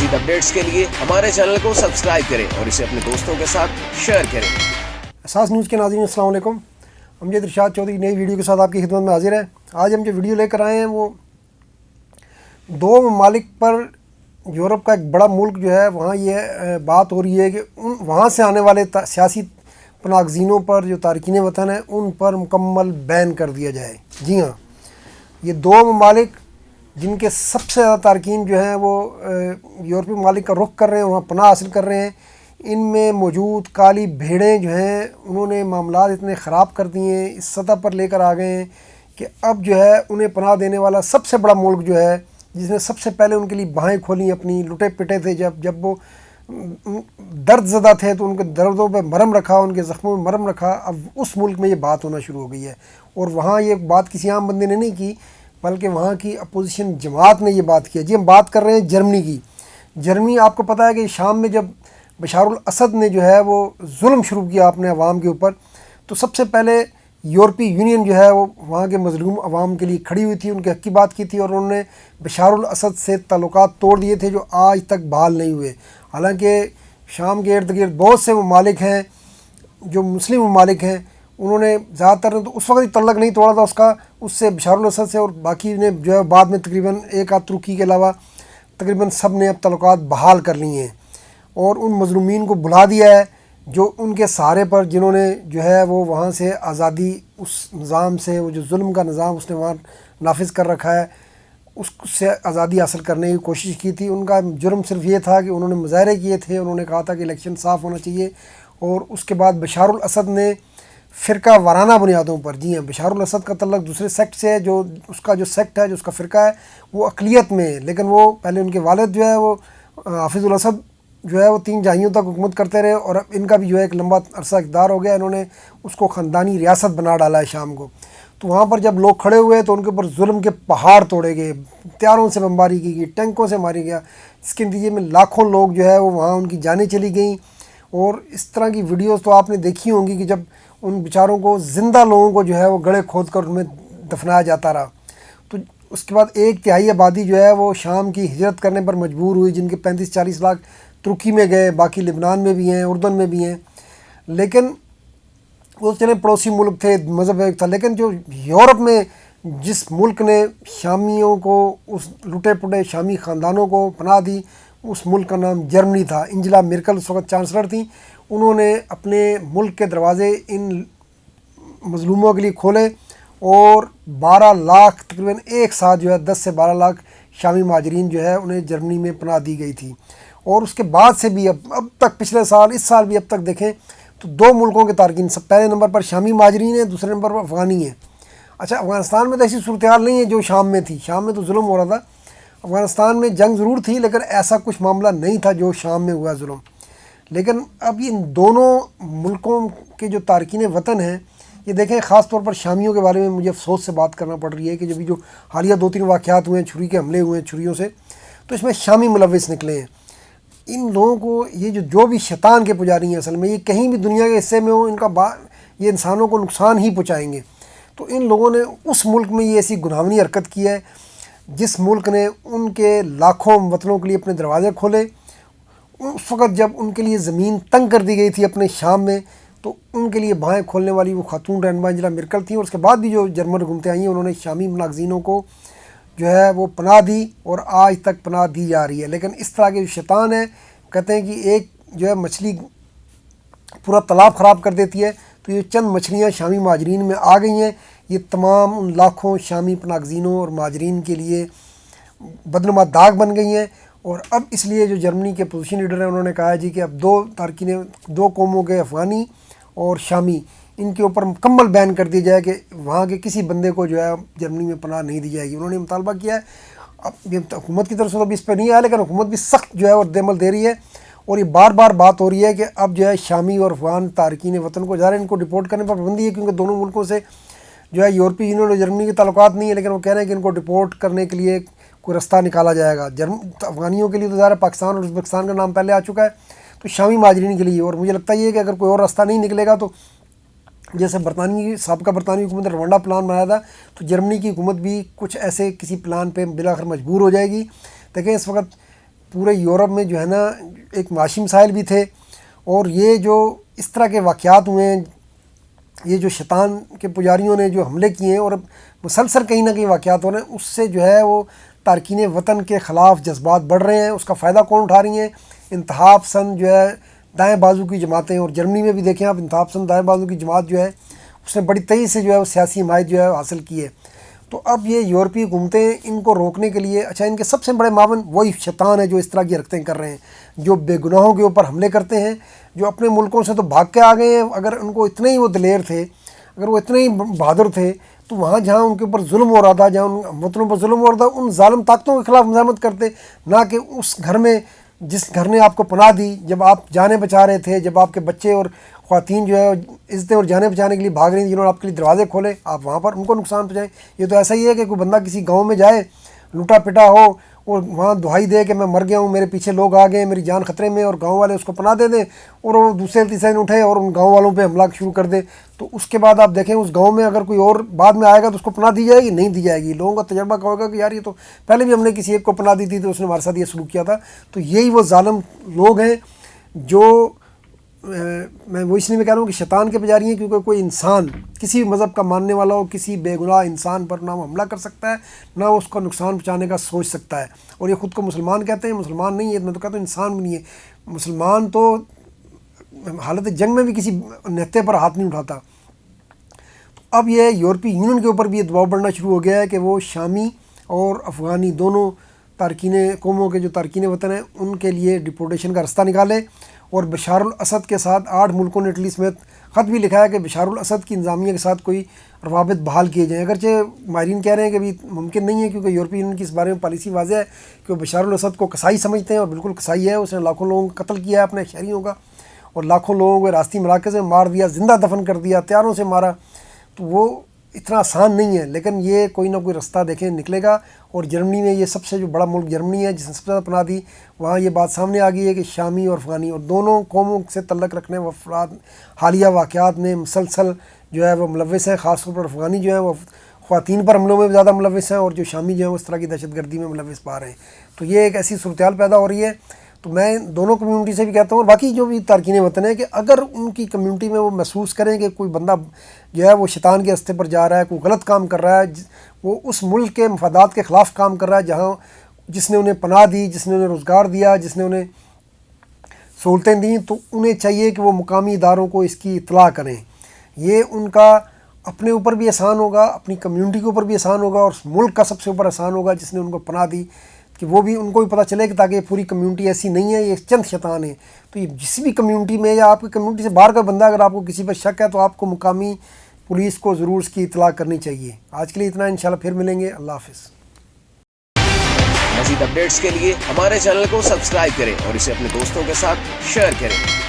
مزید اپڈیٹس کے لیے ہمارے چینل کو سبسکرائب کریں اور اسے اپنے دوستوں کے ساتھ شیئر کریں۔ اساس نیوز کے ناظرین السلام علیکم، امجد ارشاد چودھری نئی ویڈیو کے ساتھ آپ کی خدمت میں حاضر ہے۔ آج ہم جو ویڈیو لے کر آئے ہیں وہ دو ممالک پر، یورپ کا ایک بڑا ملک جو ہے وہاں یہ بات ہو رہی ہے کہ وہاں سے آنے والے سیاسی پناہ گزینوں پر، جو تارکین وطن ہیں، ان پر مکمل بین کر دیا جائے۔ جی ہاں، یہ دو ممالک جن کے سب سے زیادہ تارکین جو ہیں وہ یورپی ممالک کا رخ کر رہے ہیں، وہاں پناہ حاصل کر رہے ہیں، ان میں موجود کالی بھیڑیں جو ہیں انہوں نے معاملات اتنے خراب کر دیے ہیں، اس سطح پر لے کر آ گئے ہیں کہ اب جو ہے انہیں پناہ دینے والا سب سے بڑا ملک جو ہے، جس نے سب سے پہلے ان کے لیے باہیں کھولیں، اپنی لٹے پٹے تھے، جب وہ درد زدہ تھے تو ان کے دردوں پہ مرہم رکھا، ان کے زخموں میں مرہم رکھا، اب اس ملک میں یہ بات ہونا شروع ہو گئی ہے۔ اور وہاں یہ بات کسی عام بندے نے نہیں کی، بلکہ وہاں کی اپوزیشن جماعت نے یہ بات کی ہے۔ جی ہم بات کر رہے ہیں جرمنی کی۔ جرمنی، آپ کو پتہ ہے کہ شام میں جب بشار الاسد نے جو ہے وہ ظلم شروع کیا اپنے عوام کے اوپر، تو سب سے پہلے یورپی یونین جو ہے وہ وہاں کے مظلوم عوام کے لیے کھڑی ہوئی تھی، ان کے حق کی بات کی تھی، اور انہوں نے بشار الاسد سے تعلقات توڑ دیے تھے، جو آج تک بحال نہیں ہوئے۔ حالانکہ شام کے ارد گرد بہت سے ممالک ہیں جو مسلم ممالک ہیں، انہوں نے زیادہ تر تو اس وقت ہی تعلق نہیں توڑا تھا اس سے بشار الاسد سے، اور باقی نے جو ہے بعد میں تقریباً ایک آدھ ترکی کے علاوہ تقریباً سب نے اب تعلقات بحال کر لیے ہیں، اور ان مظلومین کو بلا دیا ہے جو ان کے سہارے پر، جنہوں نے جو ہے وہ وہاں سے آزادی، اس نظام سے، وہ جو ظلم کا نظام اس نے وہاں نافذ کر رکھا ہے، اس سے آزادی حاصل کرنے کی کوشش کی تھی۔ ان کا جرم صرف یہ تھا کہ انہوں نے مظاہرے کیے تھے، انہوں نے کہا تھا کہ الیکشن صاف ہونا چاہیے، اور اس کے بعد بشار الاسد نے فرقہ وارانہ بنیادوں پر، جی ہاں، بشار الاسد کا تعلق دوسرے سیکٹ سے ہے، جو اس کا جو سیکٹ ہے، جو اس کا فرقہ ہے، وہ اقلیت میں ہے، لیکن وہ پہلے ان کے والد جو ہے وہ حافظ الاسد جو ہے وہ 3 جہیوں تک حکومت کرتے رہے، اور اب ان کا بھی جو ہے ایک لمبا عرصہ اقتدار ہو گیا، انہوں نے اس کو خاندانی ریاست بنا ڈالا ہے شام کو۔ تو وہاں پر جب لوگ کھڑے ہوئے تو ان کے اوپر ظلم کے پہاڑ توڑے گئے، ہتھیاروں سے بمباری کی گئی، ٹینکوں سے ماری گیا، اس کے نتیجے میں لاکھوں لوگ جو ہے وہ وہاں ان کی جانیں چلی گئیں۔ اور اس طرح کی ویڈیوز تو آپ نے دیکھی ہوں گی کہ جب ان بیچاروں کو، زندہ لوگوں کو جو ہے وہ گڑھے کھود کر ان میں دفنایا جاتا رہا۔ تو اس کے بعد 1/3 آبادی جو ہے وہ شام کی ہجرت کرنے پر مجبور ہوئی، جن کے 35-40 لاکھ ترکی میں گئے، باقی لبنان میں بھی ہیں، اردن میں بھی ہیں، لیکن وہ چلے پڑوسی ملک تھے، مذہب ایک تھا، لیکن جو یورپ میں جس ملک نے شامیوں کو، اس لٹے پٹے شامی خاندانوں کو پناہ دی، اس ملک کا نام جرمنی تھا۔ انجلا میرکل اس وقت چانسلر تھیں، انہوں نے اپنے ملک کے دروازے ان مظلوموں کے لیے کھولے، اور 12 لاکھ تقریباً ایک ساتھ جو ہے 10 سے 12 لاکھ شامی مہاجرین جو ہے انہیں جرمنی میں پناہ دی گئی تھی۔ اور اس کے بعد سے بھی اب تک، پچھلے سال، اس سال بھی اب تک دیکھیں تو 2 ملکوں کے تارکین، سب پہلے نمبر پر شامی مہاجرین ہیں، دوسرے نمبر پر افغانی ہیں۔ اچھا، افغانستان میں تو ایسی صورتحال نہیں ہے جو شام میں تھی، شام میں تو ظلم ہو رہا تھا، افغانستان میں جنگ ضرور تھی لیکن ایسا کچھ معاملہ نہیں تھا جو شام میں ہوا ظلم۔ لیکن اب ان دونوں ملکوں کے جو تارکین وطن ہیں، یہ دیکھیں، خاص طور پر شامیوں کے بارے میں مجھے افسوس سے بات کرنا پڑ رہی ہے کہ جو حالیہ 2-3 واقعات ہوئے ہیں، چھری کے حملے ہوئے ہیں چھریوں سے، تو اس میں شامی ملوث نکلے ہیں۔ ان لوگوں کو، یہ جو بھی شیطان کے پجاری ہیں، اصل میں یہ کہیں بھی دنیا کے حصے میں ہوں، ان کا یہ انسانوں کو نقصان ہی پہنچائیں گے۔ تو ان لوگوں نے اس ملک میں یہ ایسی گناہونی حرکت کی ہے، جس ملک نے ان کے لاکھوں وطنوں کے لیے اپنے دروازے کھولے، اس وقت جب ان کے لیے زمین تنگ کر دی گئی تھی اپنے شام میں، تو ان کے لیے باہیں کھولنے والی وہ خاتون رہنما انجلا میرکل تھیں، اور اس کے بعد بھی جو جرمن حکومتیں آئی ہیں، انہوں نے شامی مناغزینوں کو جو ہے وہ پناہ دی، اور آج تک پناہ دی جا رہی ہے۔ لیکن اس طرح کے جو شیطان ہیں، کہتے ہیں کہ ایک جو ہے مچھلی پورا تالاب خراب کر دیتی ہے، تو یہ چند مچھلیاں شامی مہاجرین میں آ گئی ہیں، یہ تمام ان لاکھوں شامی پناہ گزینوں اور مہاجرین کے لیے بدنما داغ بن گئی ہیں۔ اور اب اس لیے جو جرمنی کے پوزیشن لیڈر ہیں، انہوں نے کہا ہے جی کہ اب 2 قوموں کے، افغانی اور شامی، ان کے اوپر مکمل بین کر دیا جائے کہ وہاں کے کسی بندے کو جو ہے جرمنی میں پناہ نہیں دی جائے گی۔ انہوں نے مطالبہ کیا ہے، اب یہ حکومت کی طرف سے تو ابھی اس پہ نہیں آیا، لیکن حکومت بھی سخت جو ہے وہ رد عمل دے رہی ہے، اور یہ بار بار بات ہو رہی ہے کہ اب جو ہے شامی اور افغان تارکین وطن کو، ظاہر ان کو ڈپورٹ کرنے پر پابندی ہے، کیونکہ دونوں ملکوں سے جو ہے یورپی یونین اور جرمنی کے تعلقات نہیں ہیں، لیکن وہ کہہ رہے ہیں کہ ان کو ڈپورٹ کرنے کے لیے کوئی رستہ نکالا جائے گا۔ افغانیوں کے لیے تو ظاہر پاکستان اور ازبکستان کا نام پہلے آ چکا ہے، تو شامی مہاجرین کے لیے، اور مجھے لگتا یہ ہے کہ اگر کوئی اور راستہ نہیں نکلے گا تو جیسے سابقہ برطانوی حکومت نے روانڈا پلان بنایا تھا، تو جرمنی کی حکومت بھی کچھ ایسے کسی پلان پہ بالآخر مجبور ہو جائے گی۔ دیکھیں اس وقت پورے یورپ میں جو ہے نا ایک معاشی مسائل بھی تھے، اور یہ جو اس طرح کے واقعات ہوئے ہیں، یہ جو شیطان کے پجاریوں نے جو حملے کیے ہیں اور اب مسلسل کہیں نہ کہیں واقعات ہو رہے ہیں، اس سے جو ہے وہ تارکین وطن کے خلاف جذبات بڑھ رہے ہیں۔ اس کا فائدہ کون اٹھا رہی ہیں؟ انتہا پسند جو ہے دائیں بازو کی جماعتیں، اور جرمنی میں بھی دیکھیں آپ، انتہا پسند دائیں بازو کی جماعت جو ہے اس نے بڑی تیزی سے جو ہے وہ سیاسی حمایت جو ہے حاصل کی ہے۔ تو اب یہ یورپی حکومتیں ان کو روکنے کے لیے، اچھا ان کے سب سے بڑے معاون وہی شیطان ہے جو اس طرح کی حرکتیں کر رہے ہیں، جو بے گناہوں کے اوپر حملے کرتے ہیں، جو اپنے ملکوں سے تو بھاگ کے آ گئے ہیں۔ اگر ان کو اتنے ہی وہ دلیر تھے، اگر وہ اتنے ہی بہادر تھے، تو وہاں جہاں ان کے اوپر ظلم ہو رہا تھا، جہاں ان وطنوں پر ظلم ہو رہا تھا، ان ظالم طاقتوں کے خلاف مزاحمت کرتے، نہ کہ اس گھر میں جس گھر نے آپ کو پناہ دی، جب آپ جانیں بچا رہے تھے، جب آپ کے بچے اور خواتین جو ہے عزتیں اور جانیں بچانے کے لیے بھاگ رہی ہیں، جنہوں نے آپ کے لیے دروازے کھولے، آپ وہاں پر ان کو نقصان پہنچائیں۔ یہ تو ایسا ہی ہے کہ کوئی بندہ کسی گاؤں میں جائے، لوٹا پٹا ہو، اور وہاں دہائی دے کہ میں مر گیا ہوں، میرے پیچھے لوگ آ گئے ہیں، میری جان خطرے میں، اور گاؤں والے اس کو پناہ دے دیں، اور وہ دوسرے تیسرے دن اٹھے اور ان گاؤں والوں پہ حملہ شروع کر دے، تو اس کے بعد آپ دیکھیں اس گاؤں میں اگر کوئی اور بعد میں آئے گا تو اس کو پناہ دی جائے گی؟ نہیں دی جائے گی۔ لوگوں کا تجربہ کیا ہوگا کہ یار یہ تو پہلے بھی ہم نے کسی ایک کو پناہ دی تھی تو اس نے ہمارے ساتھ یہ سلوک کیا تھا۔ تو یہی وہ ظالم لوگ ہیں جو میں وہ اس لیے میں کہہ رہا ہوں کہ شیطان کے پجاری ہیں، کیونکہ کوئی انسان کسی بھی مذہب کا ماننے والا ہو کسی بے گناہ انسان پر نہ وہ حملہ کر سکتا ہے، نہ وہ اس کو نقصان پہنچانے کا سوچ سکتا ہے۔ اور یہ خود کو مسلمان کہتے ہیں، مسلمان نہیں ہے، میں تو کہتا ہوں انسان بھی نہیں ہے۔ مسلمان تو حالت جنگ میں بھی کسی نہتے پر ہاتھ نہیں اٹھاتا۔ اب یہ یورپی یونین کے اوپر بھی یہ دباؤ بڑھنا شروع ہو گیا ہے کہ وہ شامی اور افغانی دونوں تارکین قوموں کے جو تارکین وطن ہیں ان کے لیے ڈپورٹیشن کا راستہ نکالے، اور بشار الاسد کے ساتھ 8 ملکوں نے اٹلی سمیت خط بھی لکھا ہے کہ بشار الاسد کی انتظامیہ کے ساتھ کوئی روابط بحال کیے جائیں۔ اگرچہ ماہرین کہہ رہے ہیں کہ ابھی ممکن نہیں ہے، کیونکہ یورپی یونین کی اس بارے میں پالیسی واضح ہے کہ وہ بشار الاسد کو قصائی سمجھتے ہیں، اور بالکل قصائی ہے۔ اس نے لاکھوں لوگوں کا قتل کیا ہے اپنے شہریوں کا، اور لاکھوں لوگوں کو راستی مراکز میں مار دیا، زندہ دفن کر دیا، ہتھیاروں سے مارا۔ تو وہ اتنا آسان نہیں ہے، لیکن یہ کوئی نہ کوئی راستہ دیکھیں نکلے گا۔ اور جرمنی میں یہ سب سے جو بڑا ملک جرمنی ہے جس نے سب سے زیادہ پناہ دی، وہاں یہ بات سامنے آ گئی ہے کہ شامی اور افغانی اور دونوں قوموں سے تعلق رکھنے والے افراد حالیہ واقعات میں مسلسل جو ہے وہ ملوث ہیں۔ خاص طور پر افغانی جو ہیں وہ خواتین پر حملوں میں زیادہ ملوث ہیں، اور جو شامی جو ہیں وہ اس طرح کی دہشت گردی میں ملوث پا رہے ہیں۔ تو یہ ایک ایسی صورتحال پیدا ہو رہی ہے۔ تو میں دونوں کمیونٹی سے بھی کہتا ہوں، اور باقی جو بھی تارکین وطن ہیں، کہ اگر ان کی کمیونٹی میں وہ محسوس کریں کہ کوئی بندہ جو ہے وہ شیطان کے راستے پر جا رہا ہے، کوئی غلط کام کر رہا ہے، وہ اس ملک کے مفادات کے خلاف کام کر رہا ہے جہاں جس نے انہیں پناہ دی، جس نے انہیں روزگار دیا، جس نے انہیں سہولتیں دیں، تو انہیں چاہیے کہ وہ مقامی اداروں کو اس کی اطلاع کریں۔ یہ ان کا اپنے اوپر بھی احسان ہوگا، اپنی کمیونٹی کے اوپر بھی احسان ہوگا، اور اس ملک کا سب سے اوپر احسان ہوگا جس نے ان کو پناہ دی، کہ وہ بھی ان کو بھی پتہ چلے کہ تاکہ پوری کمیونٹی ایسی نہیں ہے، یہ چند شیطان ہیں۔ تو یہ جس بھی کمیونٹی میں یا آپ کی کمیونٹی سے باہر کا بندہ اگر آپ کو کسی پر شک ہے تو آپ کو مقامی پولیس کو ضرور اس کی اطلاع کرنی چاہیے۔ آج کے لیے اتنا، انشاءاللہ پھر ملیں گے۔ اللہ حافظ۔ مزید اپڈیٹس کے لیے ہمارے چینل کو سبسکرائب کریں اور اسے اپنے دوستوں کے ساتھ شیئر کریں۔